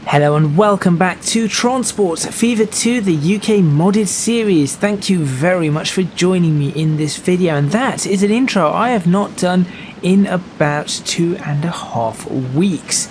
Hello and welcome back to Transport Fever 2, the UK modded series. Thank you very much for joining me in this video, and that is an intro I have not done in about 2.5 weeks.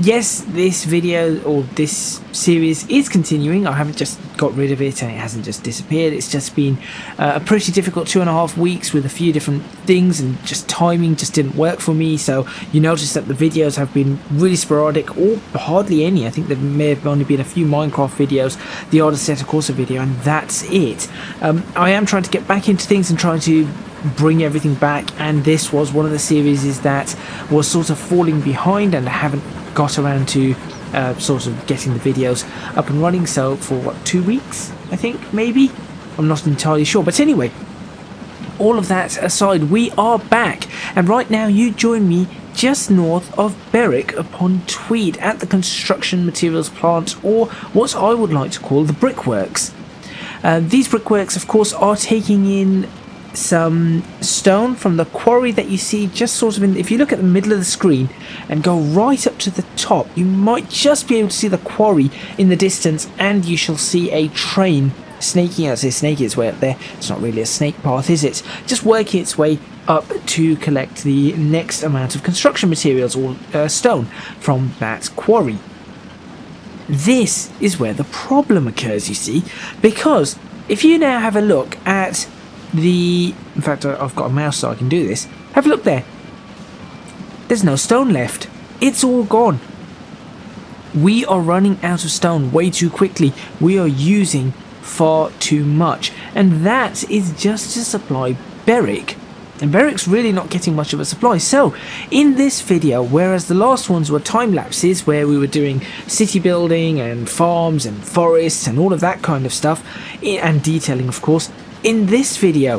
Yes, this video or this series is continuing. I haven't just got rid of it and it hasn't just disappeared. It's just been a pretty difficult 2.5 weeks with a few different things, and just timing just didn't work for me. So you notice that the videos have been really sporadic or hardly any. I think there may have only been a few Minecraft videos, the odd Assetto Corsa video, and that's it. I am trying to get back into things and trying to bring everything back, and this was one of the series that was sort of falling behind, and I haven't got around to sort of getting the videos up and running. So for what, 2 weeks I think, maybe, I'm not entirely sure, but anyway, all of that aside, we are back, and right now you join me just north of Berwick upon Tweed at the construction materials plant, or what I would like to call the brickworks. These brickworks of course are taking in some stone from the quarry that you see just sort of in, if you look at the middle of the screen and go right up to the top, you might just be able to see the quarry in the distance, and you shall see a train snaking out. It's snaking its way up there. It's not really a snake path, is it? Just working its way up to collect the next amount of construction materials or stone from that quarry. This is where the problem occurs, you see, because if you now have a look at in fact, I've got a mouse so I can do this. Have a look there. There's no stone left. It's all gone. We are running out of stone way too quickly. We are using far too much, and that is just to supply Berwick. And Berwick's really not getting much of a supply. So in this video, whereas the last ones were time lapses where we were doing city building and farms and forests and all of that kind of stuff, and detailing of course, in this video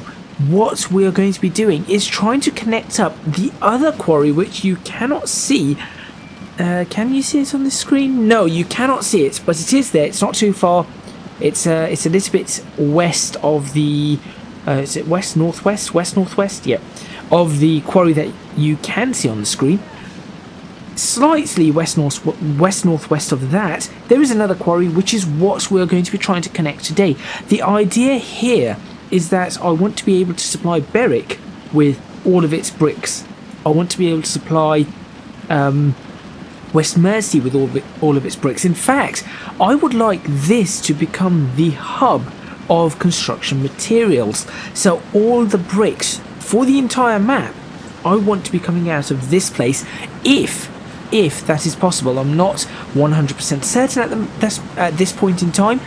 what we are going to be doing is trying to connect up the other quarry, which you cannot see. Can you see it on the screen? No, you cannot see it, but it is there. It's not too far. It's a little bit west of the is it west northwest? Yeah, of the quarry that you can see on the screen. Slightly west northwest of that, there is another quarry, which is what we're going to be trying to connect today. The idea here is that I want to be able to supply Berwick with all of its bricks. I want to be able to supply West Mersey with all of its bricks. In fact, I would like this to become the hub of construction materials. So all the bricks for the entire map, I want to be coming out of this place, if that is possible. I'm not 100% certain at this point in time,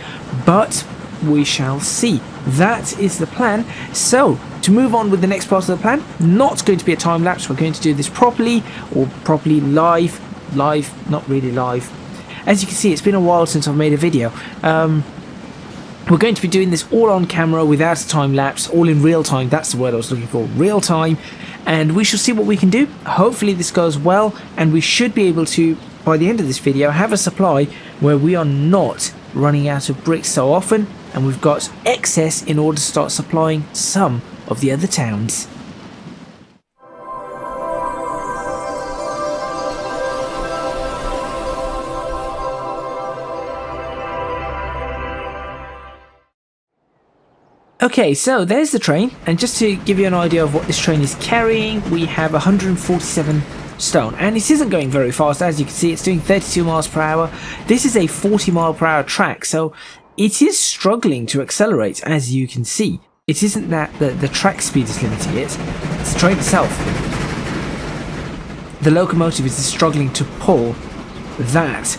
but we shall see. That is the plan. So to move on with the next part of the plan, not going to be a time lapse. We're going to do this properly, or properly live, not really live. As you can see, it's been a while since I've made a video. We're going to be doing this all on camera without a time lapse, all in real time. That's the word I was looking for, real time. And we shall see what we can do. Hopefully this goes well, and we should be able to, by the end of this video, have a supply where we are not running out of bricks so often, and we've got excess in order to start supplying some of the other towns. Okay, so there's the train, and just to give you an idea of what this train is carrying, we have 147 stone, and it isn't going very fast. As you can see, it's doing 32 miles per hour. This is a 40 mile per hour track, so it is struggling to accelerate. As you can see, it isn't that the track speed is limiting it, it's the train itself. The locomotive is struggling to pull that.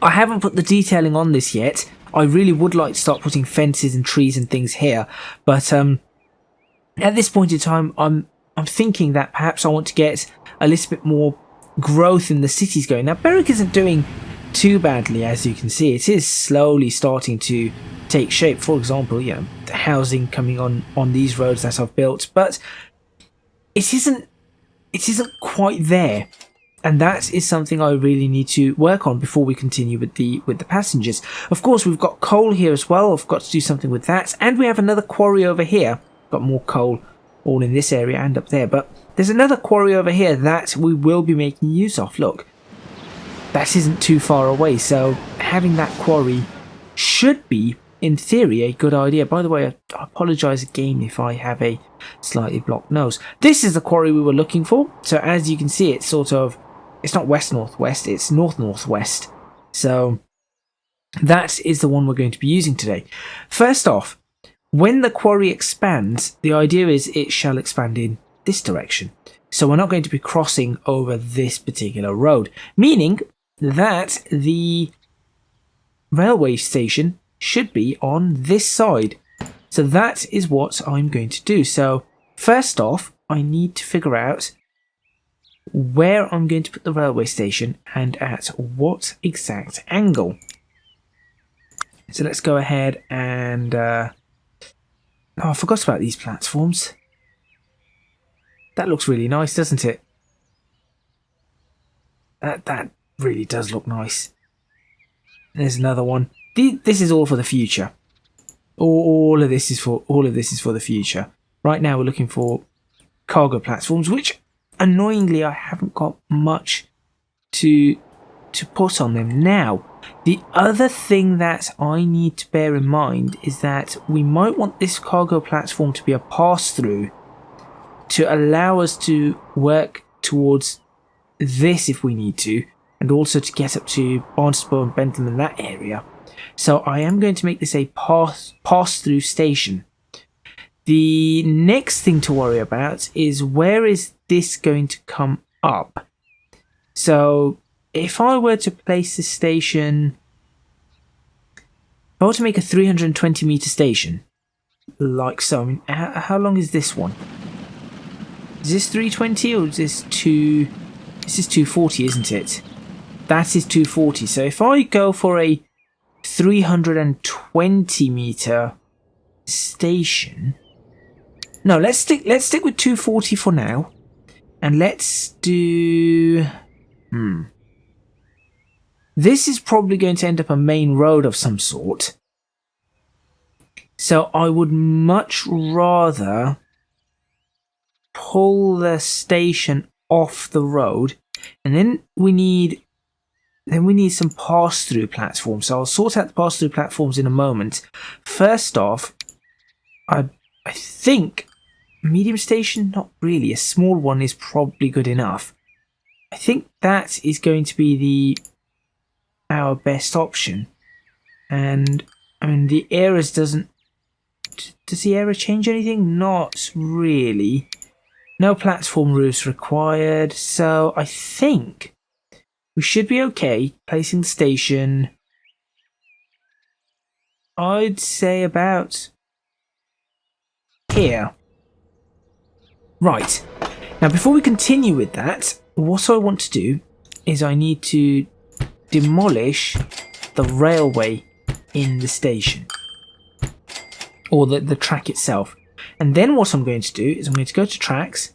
I haven't put the detailing on this yet. I really would like to start putting fences and trees and things here, but at this point in time, I'm thinking that perhaps I want to get a little bit more growth in the cities going. Now, Berwick isn't doing too badly, as you can see. It is slowly starting to take shape. For example, you know, the housing coming on these roads that I've built, but it isn't quite there. And that is something I really need to work on before we continue with the passengers. Of course, we've got coal here as well. I've got to do something with that. And we have another quarry over here. Got more coal all in this area and up there. But there's another quarry over here that we will be making use of. Look. that isn't too far away, so having that quarry should be, in theory, a good idea. By the way, I apologise again if I have a slightly blocked nose. This is the quarry we were looking for. So as you can see, it's sort of, it's not west-northwest, it's north-northwest. So that is the one we're going to be using today. First off, when the quarry expands, the idea is it shall expand in this direction. So we're not going to be crossing over this particular road, meaning that the railway station should be on this side. So that is what I'm going to do. So first off, I need to figure out where I'm going to put the railway station and at what exact angle. So let's go ahead and oh, I forgot about these platforms. That looks really nice, doesn't it? That really does look nice. There's another one. This is all for the future. All of this is for the future. Right now we're looking for cargo platforms, which annoyingly I haven't got much to put on them now. The other thing that I need to bear in mind is that we might want this cargo platform to be a pass-through to allow us to work towards this if we need to, and also to get up to Barnstaple and Bentham in that area. So I am going to make this a pass-through station. The next thing to worry about is where is this going to come up? So if I were to place the station, if I were to make a 320 meter station, like so, I mean, how long is this one? Is this 320 or is this 2? This is 240, isn't it? That is 240. So if I go for a 320 meter station, no, let's stick with 240 for now, and let's do. This is probably going to end up a main road of some sort. So I would much rather pull the station off the road, and then we need some pass-through platforms. So I'll sort out the pass-through platforms in a moment. First off, I think medium station, not really. A small one is probably good enough. I think that is going to be our best option. And I mean, the errors does the error change anything? Not really. No platform roofs required. So I think we should be okay placing the station, I'd say about here. Right. Now before we continue with that, what I want to do is I need to demolish the railway in the station, or the track itself. And then what I'm going to do is I'm going to go to tracks,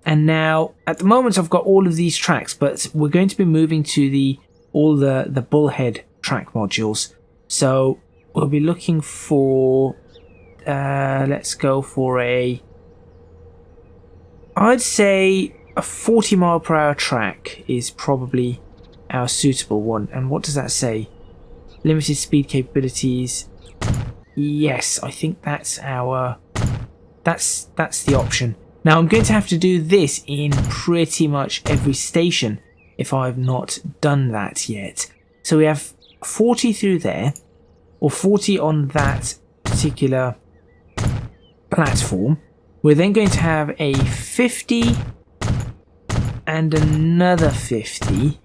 and now at the moment I've got all of these tracks, but we're going to be moving to all the bullhead track modules. So we'll be looking for let's go for I'd say a 40 mile per hour track is probably our suitable one. And what does that say? Limited speed capabilities. Yes, I think that's that's the option. Now I'm going to have to do this in pretty much every station if I've not done that yet. So we have 40 through there, or 40 on that particular platform. We're then going to have a 50 and another 50.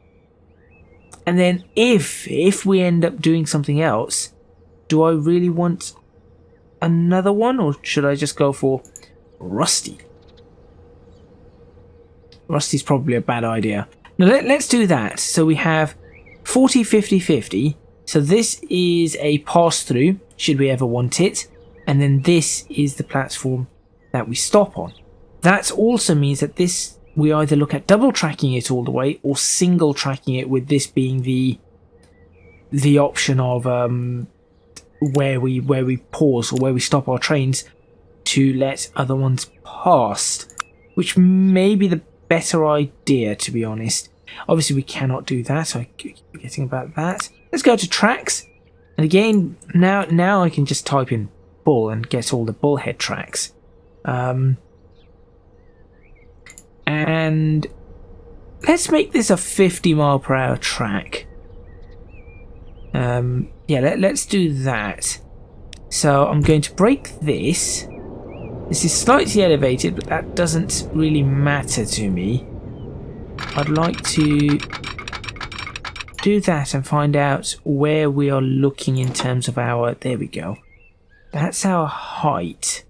And then if we end up doing something else, do I really want another one, or should I just go for Rusty? Rusty's probably a bad idea. Now let's do that. So we have 40, 50, 50. So this is a pass-through, should we ever want it. And then this is the platform that we stop on. That also means that we either look at double tracking it all the way, or single tracking it, with this being the option of where we pause or where we stop our trains to let other ones pass, which may be the better idea, to be honest. Obviously, we cannot do that. I keep forgetting about that. Let's go to tracks. And again, now I can just type in bull and get all the bullhead tracks. And let's make this a 50 mile per hour track. Yeah, let's do that. So I'm going to break this. This is slightly elevated, but that doesn't really matter to me. I'd like to do that and find out where we are looking in terms of our... There we go. That's our height.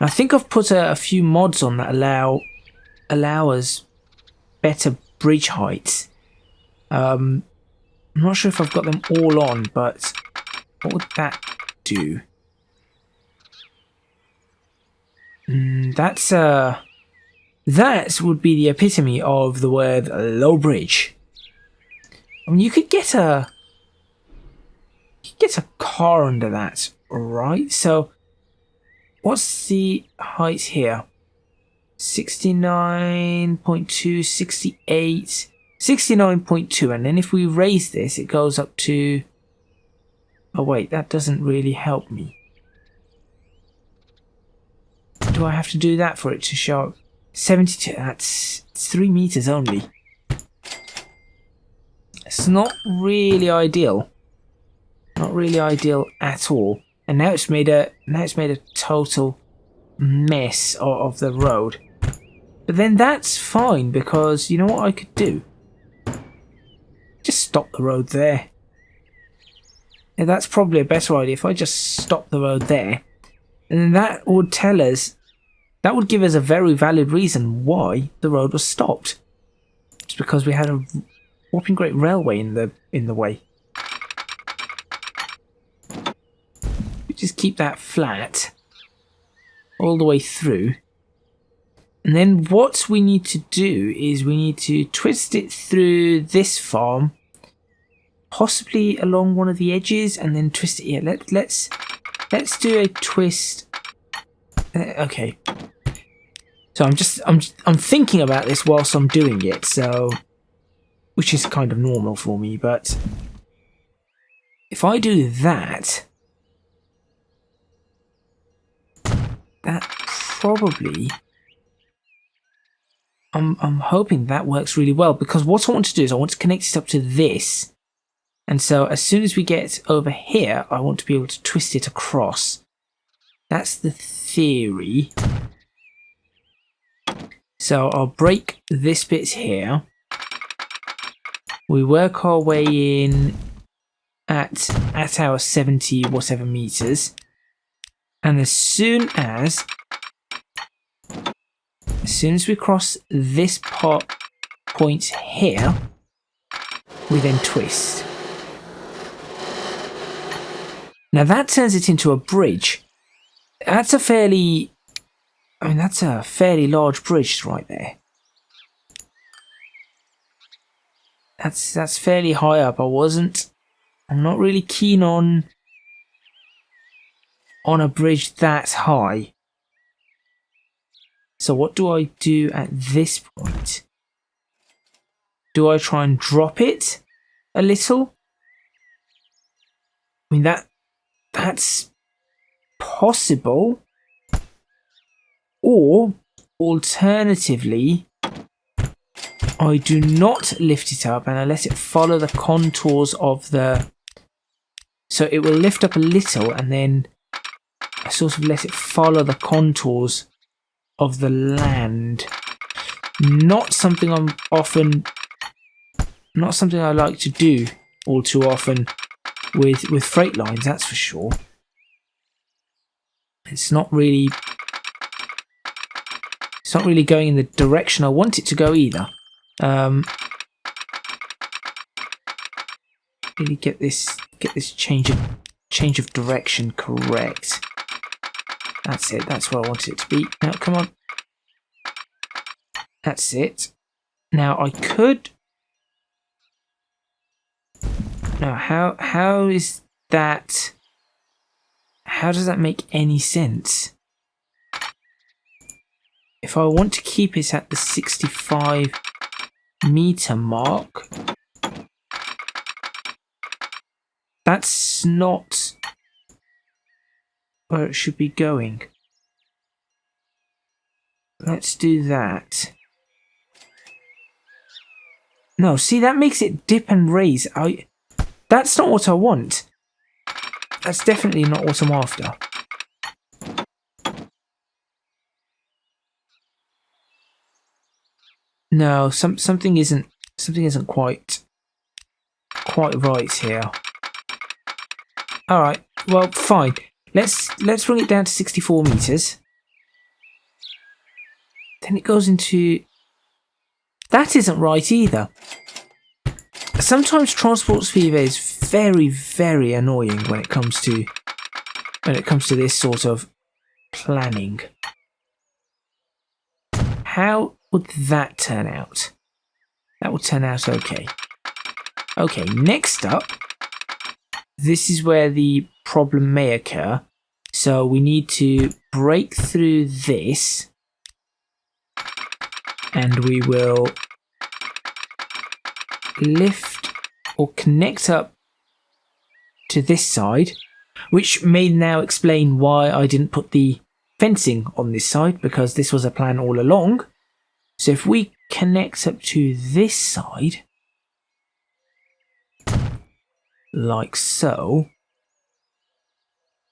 I think I've put a few mods on that allow us better bridge heights. I'm not sure if I've got them all on, but what would that do? That would be the epitome of the word low bridge. I mean, you could get a car under that, right? So what's the height here? 69.2, 68, 69.2, and then if we raise this, it goes up to... Oh wait, that doesn't really help me. Do I have to do that for it to show up? 72, that's 3 meters only. It's not really ideal. Not really ideal at all. And now it's made a total mess of the road. But then that's fine, because you know what I could do? Just stop the road there. Yeah, that's probably a better idea if I just stop the road there. And then that would tell us, that would give us a very valid reason why the road was stopped. It's because we had a whopping great railway in the way. We just keep that flat all the way through. And then what we need to do is we need to twist it through this farm, possibly along one of the edges, and then twist it here. Let's do a twist. Okay. So I'm thinking about this whilst I'm doing it, so which is kind of normal for me, but if I do that, that probably I'm hoping that works really well, because what I want to do is I want to connect it up to this. And so as soon as we get over here, I want to be able to twist it across. That's the theory. So I'll break this bit here. We work our way in at our 70 whatever meters. And as soon as we cross this point here, we then twist. Now that turns it into a bridge. That's a fairly large bridge right there. That's fairly high up. I'm not really keen on a bridge that high. So what do I do at this point? Do I try and drop it a little? I mean, that's possible. Or alternatively, I do not lift it up and I let it follow the contours of the... So it will lift up a little and then I sort of let it follow the contours of the land. Not something I like to do all too often with freight lines, that's for sure. It's not really going in the direction I want it to go either. Really get this change of direction correct. That's it. That's where I wanted it to be. Now, come on. That's it. Now I could. Now how is that? How does that make any sense? if I want to keep it at the 65-meter mark, that's not where it should be going. Let's do that. No, see, that makes it dip and raise. That's not what I want. That's definitely not what I'm after. No, something isn't quite right here. All right, well, fine. Let's bring it down to 64 meters. Then it goes into. That isn't right either. Sometimes Transports Fever is very, very annoying when it comes to this sort of planning. How would that turn out? That would turn out okay. Okay, next up, this is where the problem may occur. So we need to break through this, and we will lift or connect up to this side, which may now explain why I didn't put the fencing on this side, because this was a plan all along. So if we connect up to this side, like so,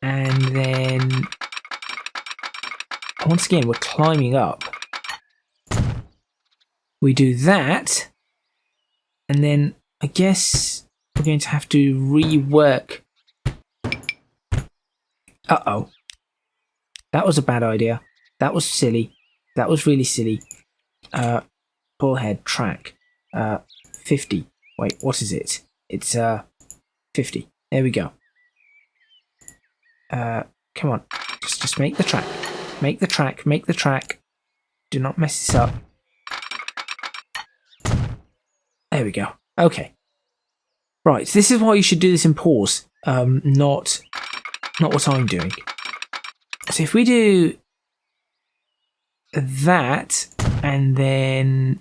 and then once again we're climbing up, we do that, and then I guess we're going to have to rework. Uh-oh. That was a bad idea. That was silly. That was really silly. Bullhead track. 50. Wait, what is it? It's 50. There we go. Come on. Just make the track. Make the track. Make the track. Do not mess this up. There we go. Okay. Right, this is why you should do this in pause. Not what I'm doing. So if we do that, and then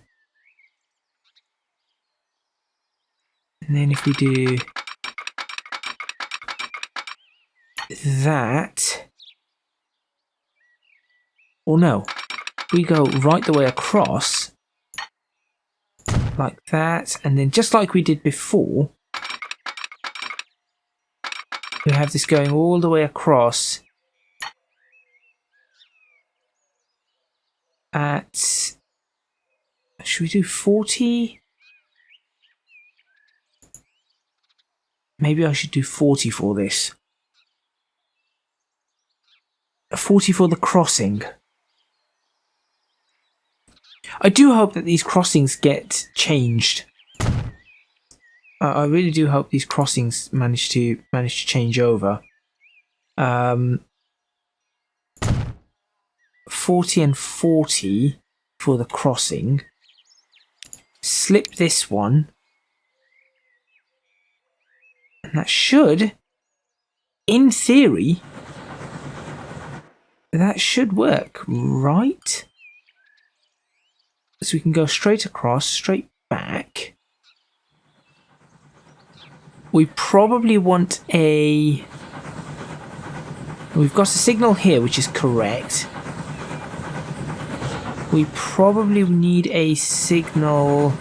if we do that, or no, we go right the way across, like that, and then just like we did before, we have this going all the way across at, should we do 40? Maybe I should do 40 for this. 40 for the crossing. I do hope that these crossings get changed. I really do hope these crossings manage to change over. 40 and 40 for the crossing. Slip this one. And that should, in theory, that should work, right? So we can go straight across, straight back. We probably want a... We've got a signal here, which is correct. We probably need a signal...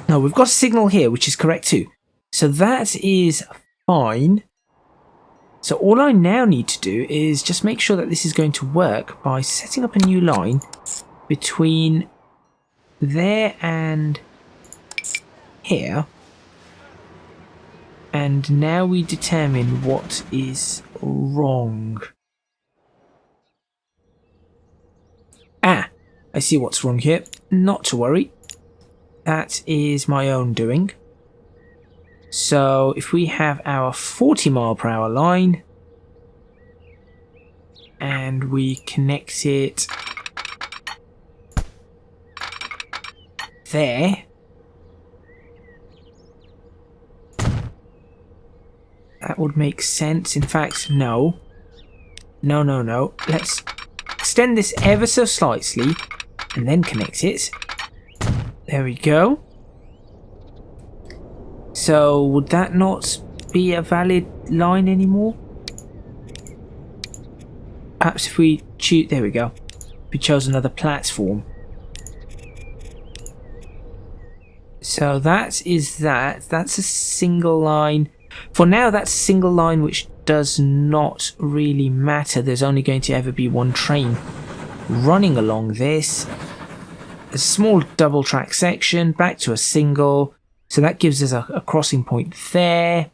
No, we've got a signal here, which is correct too. So that is fine. So all I now need to do is just make sure that this is going to work by setting up a new line between there and here. And now we determine what is wrong. Ah, I see what's wrong here. Not to worry. That is my own doing. So if we have our 40-mile-per-hour line and we connect it there, that would make sense. In fact, no. Let's extend this ever so slightly and then connect it. There we go. So would that not be a valid line anymore? Perhaps if we choose, there we go. We chose another platform. So that is that. That's a single line. For now, that's a single line which does not really matter. There's only going to ever be one train running along this. A small double track section, back to a single. So that gives us a crossing point there.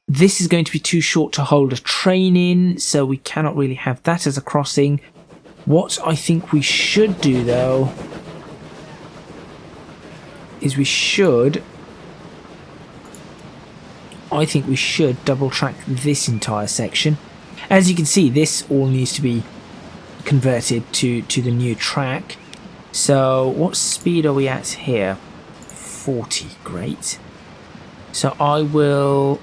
This is going to be too short to hold a train in, so we cannot really have that as a crossing. What I think we should do, though, is I think we should double track this entire section. As you can see, this all needs to be converted to the new track. So what speed are we at here? 40, great. So I will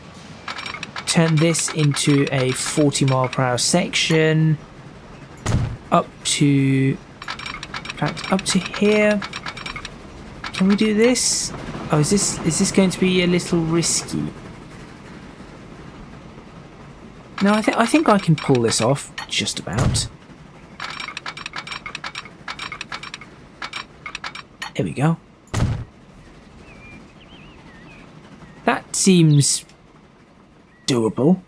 turn this into a 40-mile-per-hour section up to, in fact, up to here. Can we do this? Oh, is this going to be a little risky? No, I think I can pull this off, just about. There we go. That seems doable.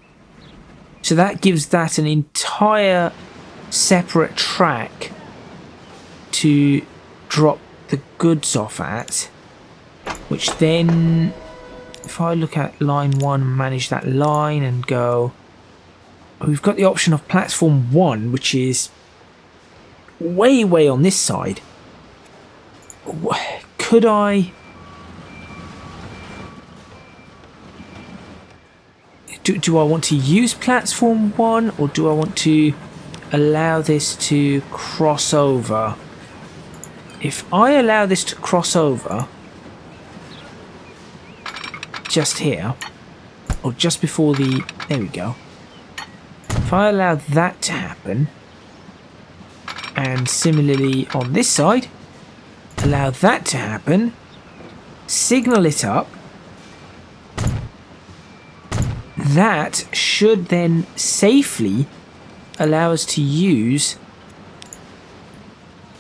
So that gives that an entire separate track to drop the goods off at, which then, if I look at line 1, manage that line and go, we've got the option of platform 1, which is way on this side. Could I do I want to use platform 1, or do I want to allow this to cross over? If I allow this to cross over just here, or just before the, there we go. If I allow that to happen, and similarly on this side, allow that to happen, signal it up, that should then safely allow us to use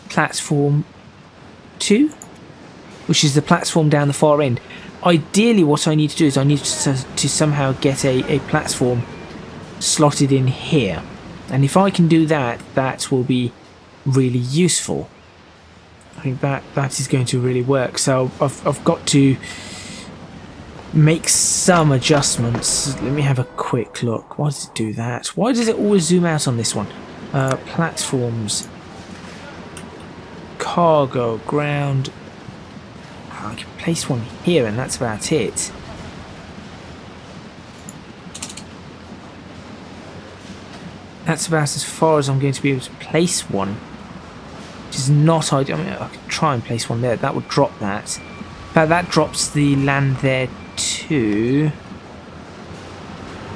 platform 2, which is the platform down the far end. Ideally, what I need to do is I need to somehow get a platform slotted in here, and if I can do that, that will be really useful. I think that is going to really work. So I've got to make some adjustments. Let me have a quick look. Why does it do that? Why does it always zoom out on this one? Platforms, cargo, ground. I can place one here and that's about it. That's about as far as I'm going to be able to place one, which is not ideal. I mean, I could try and place one there. That would drop that. In fact, that drops the land there too.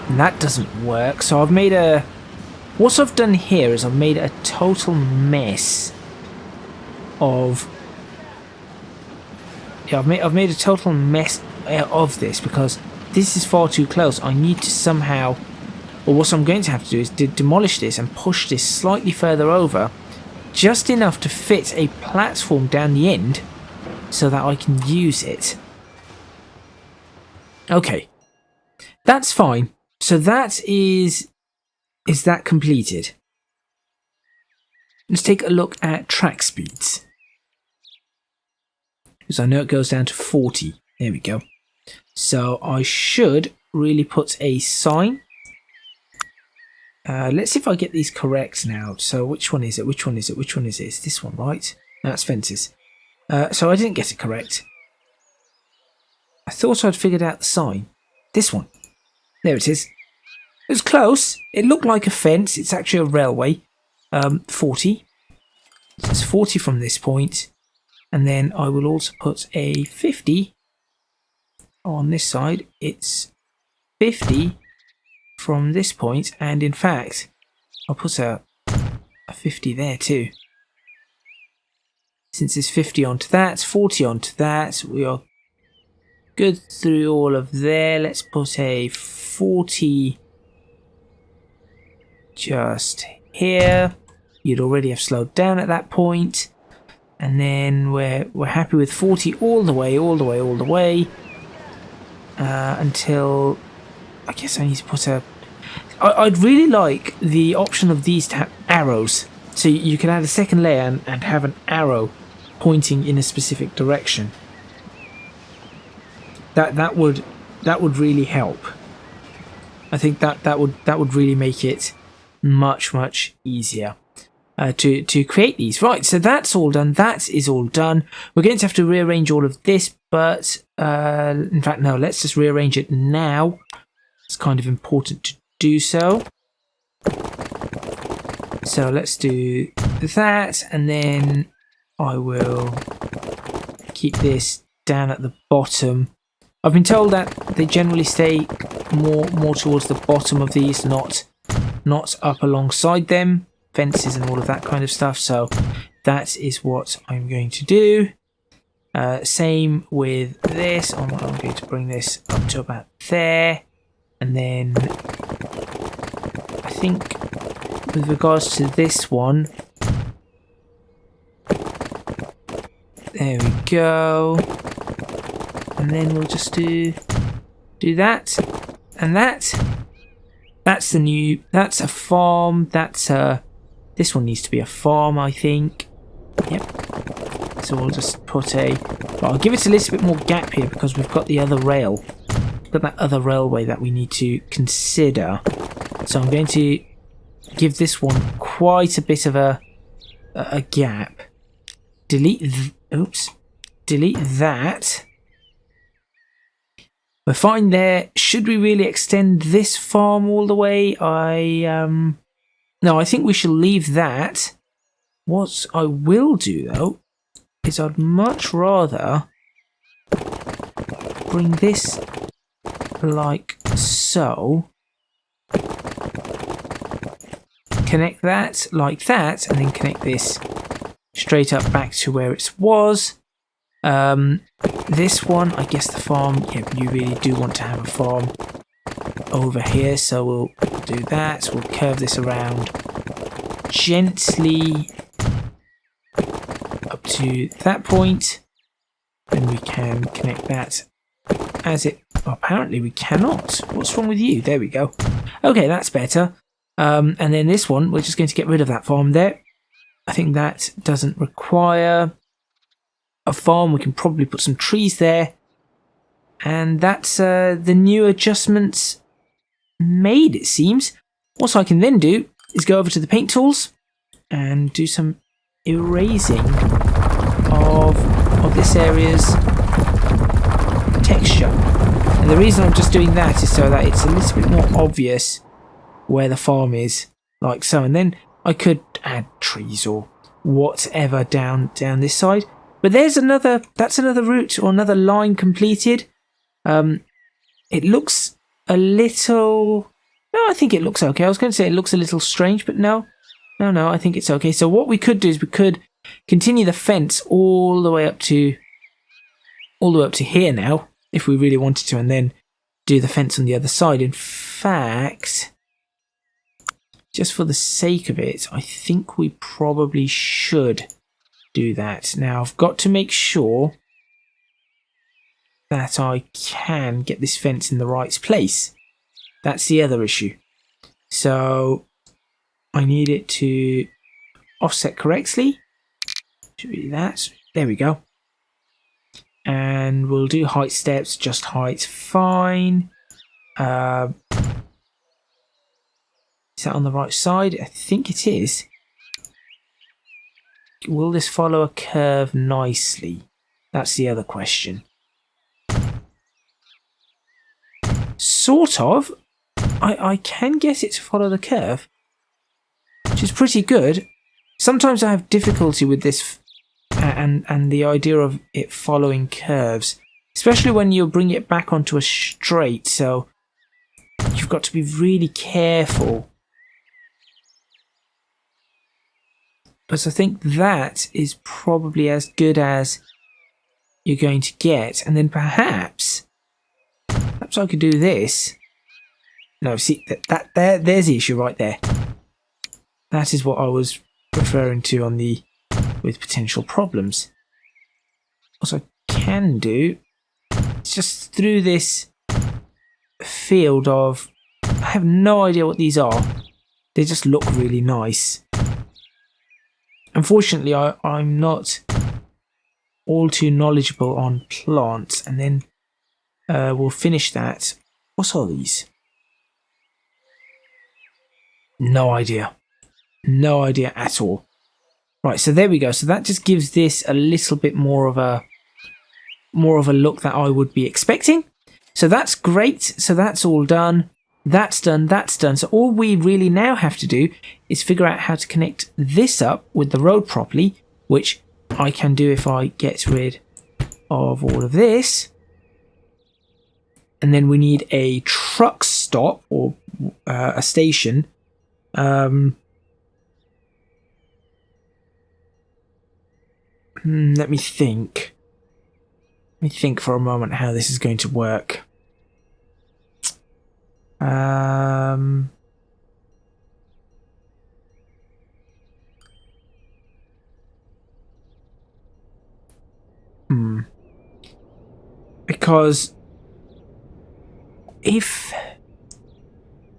And that doesn't work. So I've made a... What I've done here is I've made a total mess of... Yeah, I've made a total mess of this because this is far too close. I need to somehow... Or what I'm going to have to do is demolish this and push this slightly further over, just enough to fit a platform down the end so that I can use it. Okay, that's fine. So that is that completed? Let's take a look at track speeds, because I know it goes down to 40. There we go. So I should really put a sign. Let's see if I get these correct now. So which one is it? Which one is it? Which one is it? It's this one, right? No, that's fences. So I didn't get it correct. I thought I'd figured out the sign. This one. There it is. It was close. It looked like a fence. It's actually a railway. 40. So it's 40 from this point. And then I will also put a 50 on this side. It's 50 from this point, and in fact I'll put a 50 there too. Since it's 50 onto that, 40 onto that, we are good through all of there. Let's put a 40 just here. You'd already have slowed down at that point. And then we're happy with 40 all the way, until I guess I need to put a... I'd really like the option of these to have arrows. So you can add a second layer and have an arrow pointing in a specific direction. That would really help. I think that would really make it much easier to create these. Right, so that's all done. That is all done. We're going to have to rearrange all of this, but in fact no, let's just rearrange it now. It's kind of important to do so. So let's do that, and then I will keep this down at the bottom. I've been told that they generally stay more towards the bottom of these, not up alongside them, fences and all of that kind of stuff. So that is what I'm going to do. Same with this. I'm going to bring this up to about there, and then I think with regards to this one, there we go. And then we'll just do that and that. That's that's a farm. That's this one needs to be a farm, I think. Yep. So we'll just put but I'll give it a little bit more gap here because we've got the other rail. We've got that other railway that we need to consider. So I'm going to give this one quite a bit of a gap. Delete that. We're fine there. Should we really extend this farm all the way? No, I think we shall leave that. What I will do though is I'd much rather bring this like so. Connect that like that, and then connect this straight up back to where it was. This one, I guess the farm, yeah, you really do want to have a farm over here, so we'll do that. We'll curve this around gently up to that point. Then we can connect that as it... apparently we cannot. What's wrong with you? There we go. Okay, that's better. And then this one, we're just going to get rid of that farm there. I think that doesn't require a farm. We can probably put some trees there. And that's the new adjustments made, it seems. What I can then do is go over to the paint tools and do some erasing of this area's texture. And the reason I'm just doing that is so that it's a little bit more obvious where the farm is, like so. And then I could add trees or whatever down this side. But that's another route or another line completed. It looks a little... No, I think it looks okay. I was going to say it looks a little strange, but no, I think it's okay. So what we could do is we could continue the fence all the way up to here now, if we really wanted to, and then do the fence on the other side. In fact, just for the sake of it, I think we probably should do that. Now, I've got to make sure that I can get this fence in the right place. That's the other issue. So I need it to offset correctly. Should be that. There we go. And we'll do height steps, just height, fine. Is that on the right side? I think it is. Will this follow a curve nicely? That's the other question. Sort of. I can get it to follow the curve, which is pretty good. Sometimes I have difficulty with this and the idea of it following curves, especially when you bring it back onto a straight, so you've got to be really careful But I think that is probably as good as you're going to get. And then perhaps I could do this. No, see, there's the issue right there. That is what I was referring to on the with potential problems. What I can do is just through this field of, I have no idea what these are. They just look really nice. Unfortunately, I'm not all too knowledgeable on plants, and then we'll finish that. What's all these? No idea. No idea at all. Right, so there we go. So that just gives this a little bit more of a look that I would be expecting. So that's great. So that's all done. That's done. That's done. So all we really now have to do is figure out how to connect this up with the road properly, which I can do if I get rid of all of this. And then we need a truck stop or a station. Let me think. Let me think for a moment how this is going to work. Because if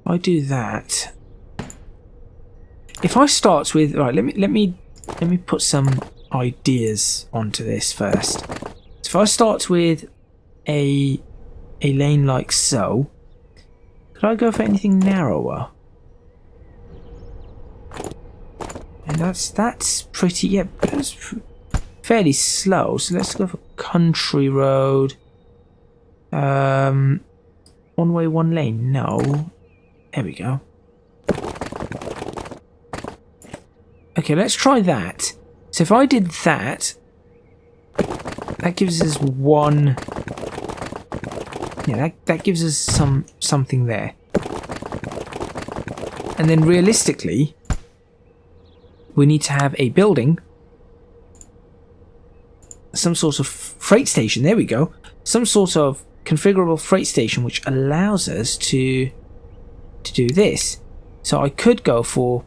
I do that, if I start with, right, let me put some ideas onto this first. So if I start with a lane like so, could I go for anything narrower? And that's pretty, yeah, that's fairly slow. So let's go for country road. One way, one lane. No. There we go. Okay, let's try that. So if I did that, that gives us one. Yeah, that gives us something there. And then realistically, we need to have a building, some sort of freight station. There we go. Some sort of configurable freight station which allows us to do this. So I could go for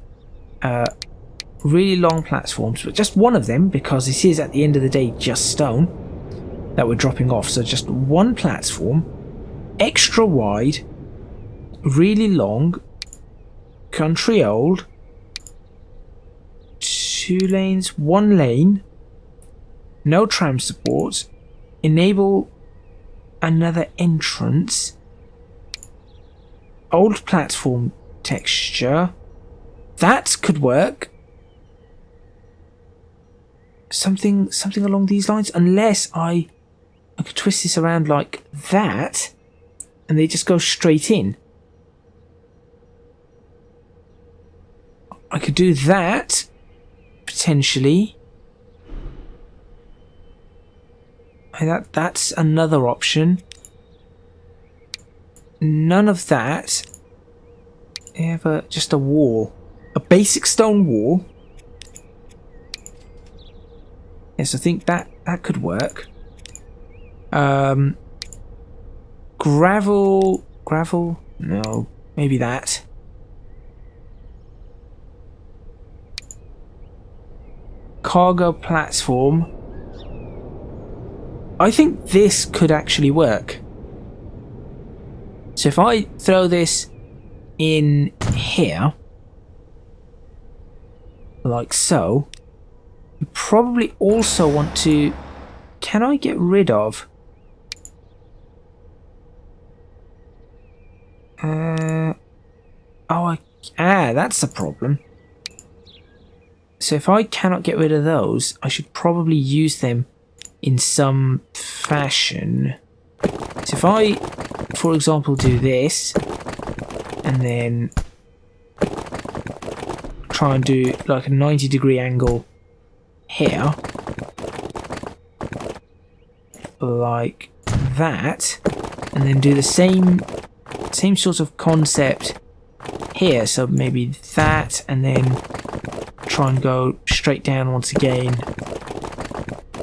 really long platforms, but just one of them, because this is at the end of the day just stone that we're dropping off. So just one platform, extra wide, really long, country old, 2 lanes, 1 lane, no tram support, enable another entrance, old platform texture. That could work. Something along these lines, unless I could twist this around like that and they just go straight in. I could do that potentially. That's another option. None of that. Just a wall, a basic stone wall. Yes, I think that could work. Gravel. No, maybe that. Cargo platform. I think this could actually work. So if I throw this in here, like so, you probably also want to... Can I get rid of... that's the problem. So if I cannot get rid of those, I should probably use them in some fashion. So if I, for example, do this and then try and do like a 90-degree angle here, like that, and then do the same sort of concept here. So maybe that, and then try and go straight down once again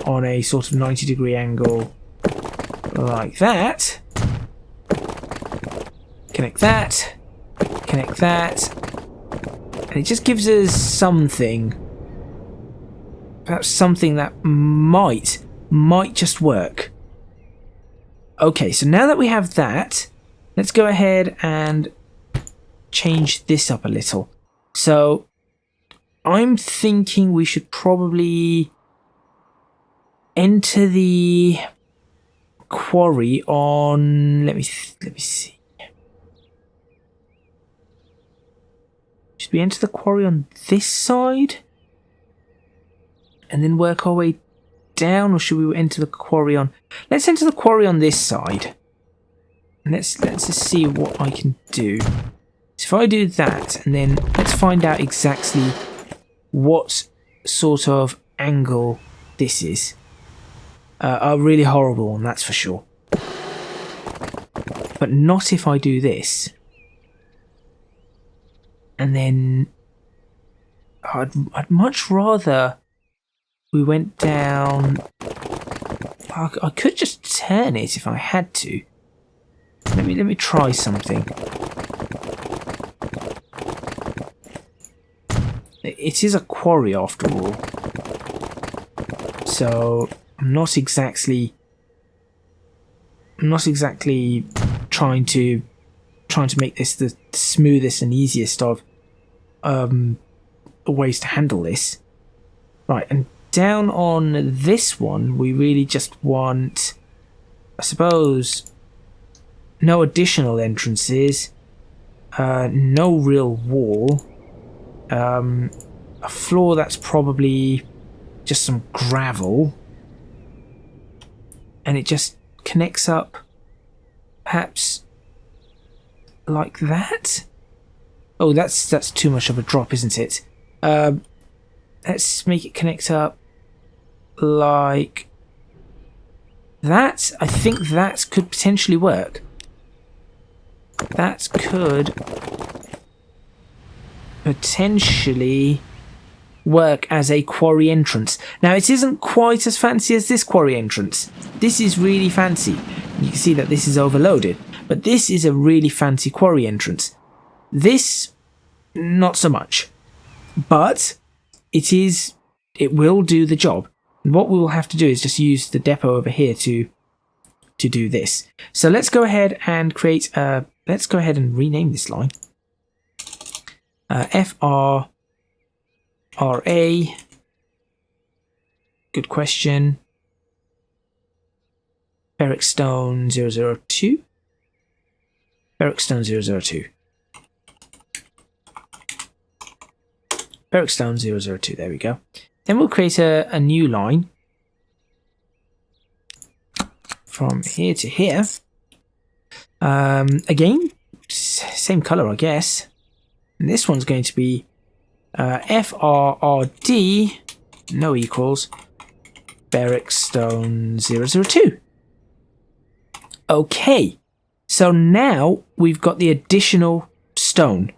on a sort of 90-degree angle like that. Connect that. Connect that. And it just gives us something. Perhaps something that might just work. Okay, so now that we have that, let's go ahead and change this up a little. So I'm thinking we should probably enter the quarry on, let me see. Should we enter the quarry on this side and then work our way down, or should we enter the quarry on, let's enter the quarry on this side. And let's just see what I can do. So if I do that, and then let's find out exactly what sort of angle this is. A really horrible one, that's for sure. But not if I do this. And then I'd much rather we went down. I could just turn it if I had to. Let me try something. It is a quarry after all, so I'm not exactly trying to make this the smoothest and easiest of ways to handle this. Right, and down on this one, we really just want, I suppose, no additional entrances, no real wall, a floor that's probably just some gravel, and it just connects up perhaps like that. Oh, that's too much of a drop, isn't it? Let's make it connect up like that. I think that could potentially work. That could potentially work as a quarry entrance. Now, it isn't quite as fancy as this quarry entrance. This is really fancy. You can see that this is overloaded, but this is a really fancy quarry entrance. This, not so much, but it will do the job. And what we will have to do is just use the depot over here to do this. So let's go ahead and let's go ahead and rename this line. FRRA. Good question. Berwickstone 002. Berwickstone 002. Berwickstone 002, there we go. Then we'll create a new line from here to here. Again, same color, I guess. And this one's going to be FRRD, no equals, Berwickstone 002. Okay, so now we've got the additional stone.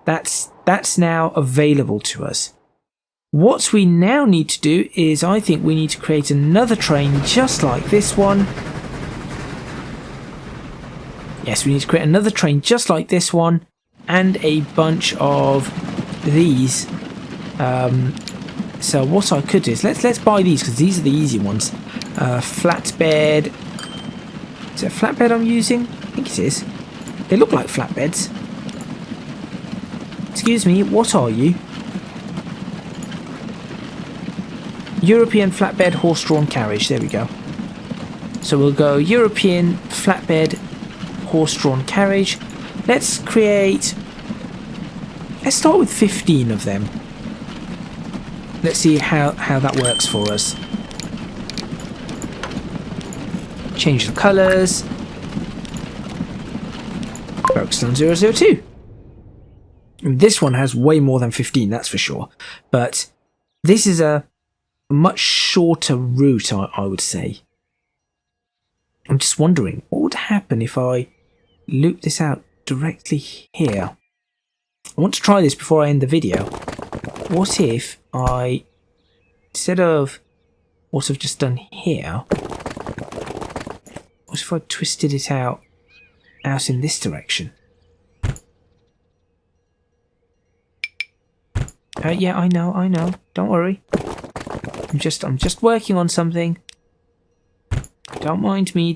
That's now available to us. What we now need to do is, I think we need to create another train just like this one. Yes, we need to create another train just like this one, and a bunch of these. So what I could do is let's buy these, because these are the easy ones. Flatbed. Is it a flatbed I'm using? I think it is. They look like flatbeds. Excuse me, what are you? European flatbed horse-drawn carriage. There we go. So we'll go European flatbed horse-drawn carriage. Let's start with 15 of them. Let's see how that works for us. Change the colours. Berwickstone 002. This one has way more than 15, that's for sure. But this is a much shorter route, I would say. I'm just wondering, what would happen if I loop this out directly here? I want to try this before I end the video. what if I, instead of what I've just done here, what if I twisted it out in this direction? Yeah, I know. Don't worry. I'm just working on something. Don't mind me.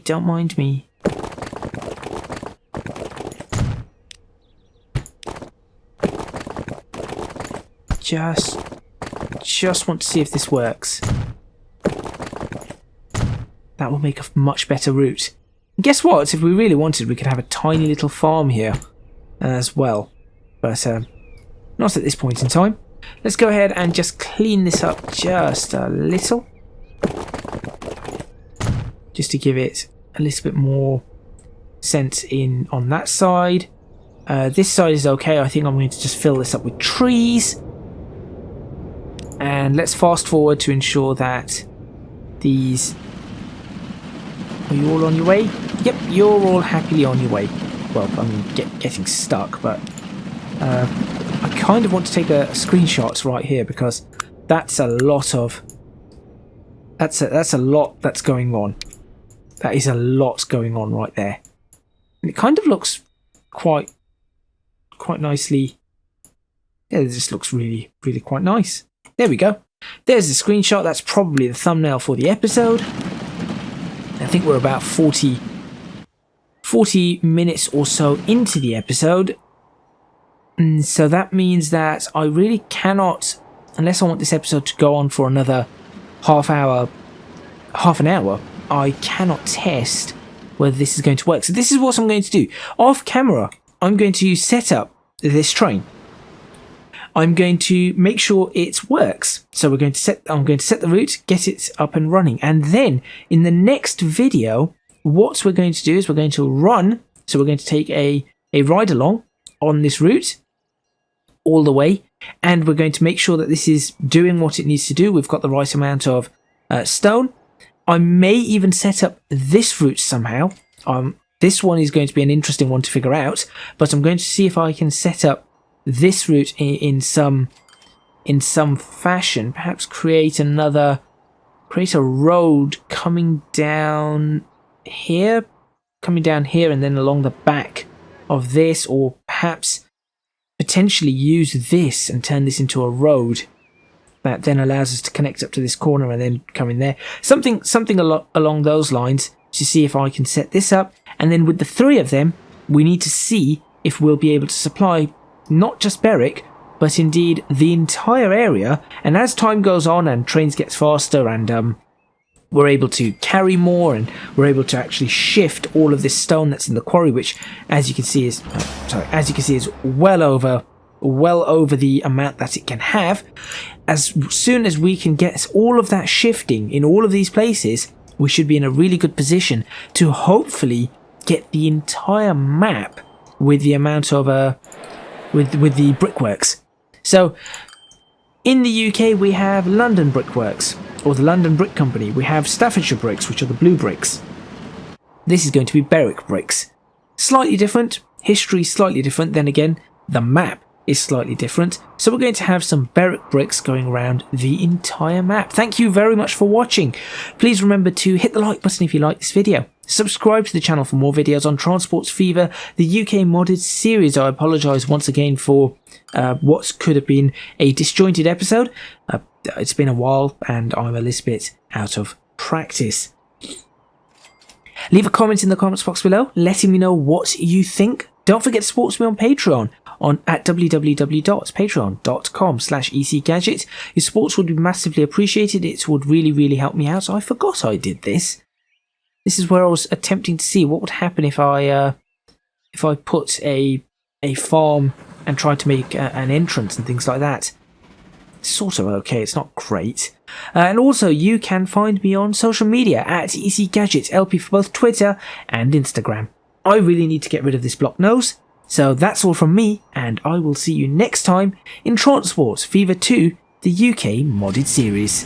Just want to see if this works. That will make a much better route. And guess what? If we really wanted, we could have a tiny little farm here as well. But not at this point in time. Let's go ahead and just clean this up just a little. Just to give it a little bit more sense in on that side. This side is okay. I think I'm going to just fill this up with trees. And let's fast forward to ensure that these... Are you all on your way? Yep, you're all happily on your way. Well, I mean, getting stuck, but... I kind of want to take a screenshot right here because that's a lot of... That's a lot that's going on. That is a lot going on right there. And it kind of looks quite nicely... Yeah, it just looks really quite nice. There we go. There's the screenshot. That's probably the thumbnail for the episode. I think we're about 40 minutes or so into the episode. And so that means that I really cannot, unless I want this episode to go on for another half an hour, I cannot test whether this is going to work. So this is what I'm going to do. Off camera, I'm going to set up this train. I'm going to make sure it works. So I'm going to set the route, get it up and running. And then in the next video, what we're going to do is we're going to run. So we're going to take a ride along on this route all the way. And we're going to make sure that this is doing what it needs to do. We've got the right amount of stone. I may even set up this route somehow. This one is going to be an interesting one to figure out. But I'm going to see if I can set up this route in some fashion. Perhaps create a road coming down here and then along the back of this, or perhaps potentially use this and turn this into a road that then allows us to connect up to this corner and then come in there. Something along those lines, to see if I can set this up. And then with the three of them, we need to see if we'll be able to supply not just Berwick, but indeed the entire area. And as time goes on and trains get faster and we're able to carry more and we're able to actually shift all of this stone that's in the quarry, which as you can see is well over the amount that it can have. As soon as we can get all of that shifting in all of these places, we should be in a really good position to hopefully get the entire map with the amount of with the brickworks. So in the UK we have London Brickworks, or the London Brick Company. We have Staffordshire Bricks, which are the blue bricks. This is going to be Berwick Bricks. Slightly different, history slightly different, then again the map is slightly different. So we're going to have some Berwick bricks going around the entire map. Thank you very much for watching. Please remember to hit the like button if you like this video. Subscribe to the channel for more videos on Transports Fever, the UK modded series. I apologise once again for what could have been a disjointed episode. It's been a while and I'm a little bit out of practice. Leave a comment in the comments box below letting me know what you think. Don't forget to support me on Patreon at www.patreon.com/ECGadget. Your support would be massively appreciated. It would really help me out. I forgot I did this. This is where I was attempting to see what would happen if I put a farm and tried to make an entrance and things like that. It's sort of okay, it's not great. And also you can find me on social media at ECGadget LP for both Twitter and Instagram. I really need to get rid of this block nose. So that's all from me, and I will see you next time in Transports Fever 2, the UK modded series.